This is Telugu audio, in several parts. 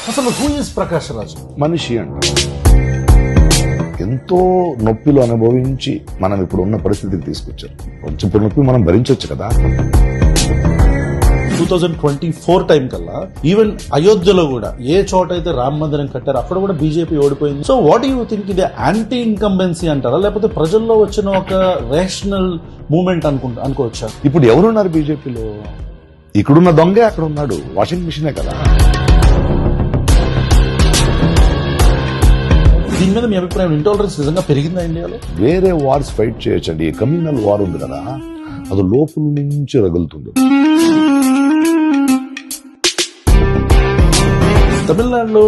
అసలు హూ ఇస్ ప్రకాష్ రాజ్? మనిషి అంట ఎంతో నొప్పిలో అనుభవించి మనం ఇప్పుడు ఉన్న పరిస్థితికి తీసుకొచ్చారు. కొంచెం నొప్పి మనం భరించవచ్చు కదా. 2024 టైం కల్లా ఈవెన్ అయోధ్యలో కూడా ఏ చోట అయితే రామ మందిరం కట్టారో అక్కడ కూడా బీజేపీ ఓడిపోయింది. సో వాట్ యూ థింక్, ఇది యాంటీ ఇన్కంబెన్సీ అంటారా లేకపోతే ప్రజల్లో వచ్చిన ఒక రేషనల్ మూవ్మెంట్ అనుకోవచ్చా? ఇప్పుడు ఎవరున్నారు బీజేపీలో? ఇక్కడున్న దొంగే అక్కడ ఉన్నాడు. వాషింగ్ మిషనే కదా. దీని మీద మీ అభిప్రాయం, ఇంటాలరెన్స్ నిజంగా పెరిగిందా ఇండియాలో? వేరే వార్స్ ఫైట్ చేయొచ్చండి. కమ్యూనల్ వార్ ఉంది కదా, అది లోపల నుంచి రగులుతుంది. తమిళనాడులో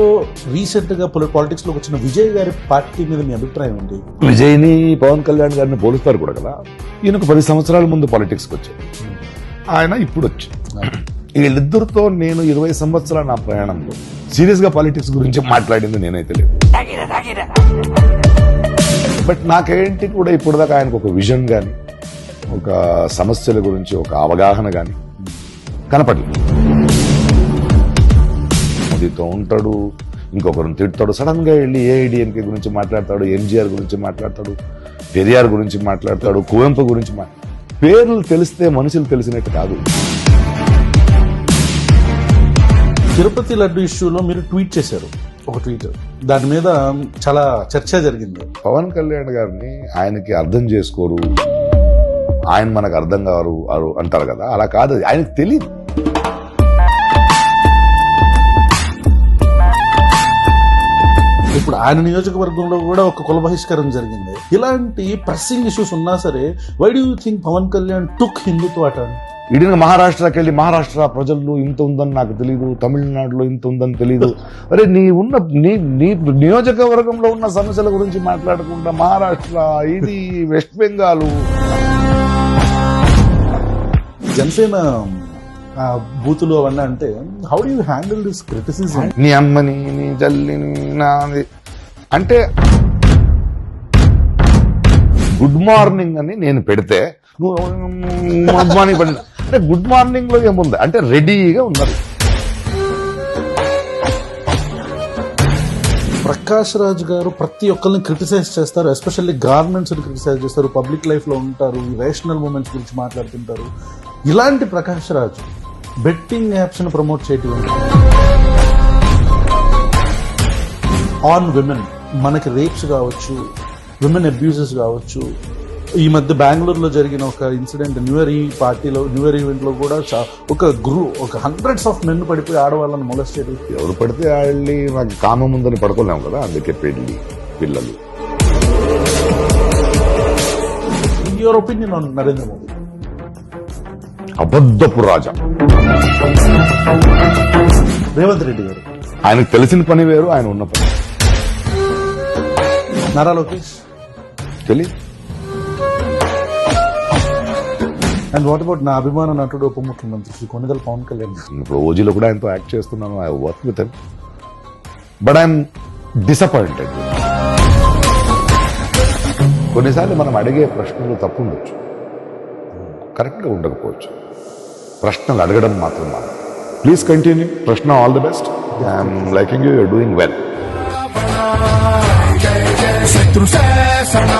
రీసెంట్ గా పాలిటిక్స్ లోకి వచ్చిన విజయ్ గారి పార్టీ మీద మీ అభిప్రాయం ఏంటి? విజయ్ని పవన్ కళ్యాణ్ గారిని పోలుస్తారు కూడా కదా. ఈయనకు 10 సంవత్సరాల ముందు పాలిటిక్స్ కి వచ్చాడు, ఆయన ఇప్పుడు వచ్చి. వీళ్ళిద్దరితో నేను 20 సంవత్సరాల నా ప్రయాణంలో సీరియస్ గా పాలిటిక్స్ గురించి మాట్లాడింది నేనైతే లేదు. బట్ నాకేంటి కూడా ఇప్పుడు దాకా ఆయనకు ఒక విజన్ గాని ఒక సమస్యల గురించి ఒక అవగాహన గాని కనపడలేదు. మోదీతో ఉంటాడు, ఇంకొకరిని తిడతాడు, సడన్ గా వెళ్ళి ఏఐడిఎంకే గురించి మాట్లాడతాడు, ఎంజీఆర్ గురించి మాట్లాడతాడు, పెరియార్ గురించి మాట్లాడతాడు, కువెంపు గురించి పేర్లు తెలిస్తే మనుషులు తెలిసినట్టు కాదు. తిరుపతి లడ్డు ఇష్యూలో మీరు ట్వీట్ చేశారు ఒక ట్వీట్, దాని మీద చాలా చర్చ జరిగింది. పవన్ కళ్యాణ్ గారిని ఆయనకి అర్థం చేసుకోరు, ఆయన మనకు అర్థం కారు అంటారు కదా, అలా కాదు, ఆయనకు తెలియదు. ఇప్పుడు ఆయన నియోజకవర్గంలో కూడా ఒక కుల బహిష్కరణ జరిగింది. ఇలాంటి ప్రెస్సింగ్ ఇష్యూస్ ఉన్నా సరే why do you think Pawan Kalyan took Hindutva అట? ఇడిన మహారాష్ట్రకి వెళ్ళి మహారాష్ట్ర ప్రజల్లో ఇంత ఉందని నాకు తెలియదు, తమిళనాడులో ఇంత ఉందని తెలియదు. అరే నీ నియోజకవర్గంలో ఉన్న సమస్యల గురించి మాట్లాడకుండా మహారాష్ట్ర, ఇది వెస్ట్ బెంగాల్, జనసేన బూతులు అవన్నీ అంటే how do you handle this criticism? నీ అమ్మని, నీ జల్లిని, నాది అంటే గుడ్ మార్నింగ్ అని నేను పెడితే నువ్వు గుడ్ మార్నింగ్ పడి అంటే గుడ్ మార్నింగ్ లో ఏముంది అంటే రెడీగా ఉన్నారు. ప్రకాష్ రాజ్ గారు ప్రతి ఒక్కరిని క్రిటిసైజ్ చేస్తారు, ఎస్పెషల్లీ గవర్నమెంట్స్ క్రిటిసైజ్ చేస్తారు, పబ్లిక్ లైఫ్ లో ఉంటారు, రేషనల్ మూమెంట్స్ గురించి మాట్లాడుతుంటారు. ఇలాంటి ప్రకాష్ రాజ్ బెట్టింగ్ యాప్స్ ను ప్రమోట్ చేయటం ఆన్ విమెన్, మనకి రేప్స్ కావచ్చు, విమెన్ అబ్యూజెస్ కావచ్చు. ఈ మధ్య బెంగళూరులో జరిగిన ఒక ఇన్సిడెంట్, న్యూ ఇయర్ ఈవెంట్ లో కూడా ఒక హండ్రెడ్స్ ఆఫ్ మెన్ పడిపోయి ఆడవాళ్ళని మొలెస్ట్ చేయడం. ఎవరు పడితే వాళ్ళని నాకు కామం ఉందని పడుకోలేము కదా, అందుకే పిల్లలు. Your opinion on Narendra Modi? అబద్ధపు రాజా రేవంత్ రెడ్డి గారు, ఆయనకు తెలిసిన పని వేరు, ఆయన ఉన్న పని. నారా లోకేష్ తెలియదు. అండ్ వాట్ అబౌట్ నా అభిమాన నటుడు ఉప ముఖ్యమంత్రి శ్రీ కొణిదెల పవన్ కళ్యాణ్? ఇప్పుడు ఓజీలో కూడా ఆయనతో యాక్ట్ చేస్తున్నాను, I work with him, but I'm disappointed. కొన్నిసార్లు మనం అడిగే ప్రశ్నలు తప్పు ఉండొచ్చు, కరెక్ట్గా ఉండకపోవచ్చు. ప్రశ్నలు అడగడం మాత్రం మాత్రం. Please continue. ప్రశ్న all the best. I'm liking you, you're doing well. శత్రు శాసన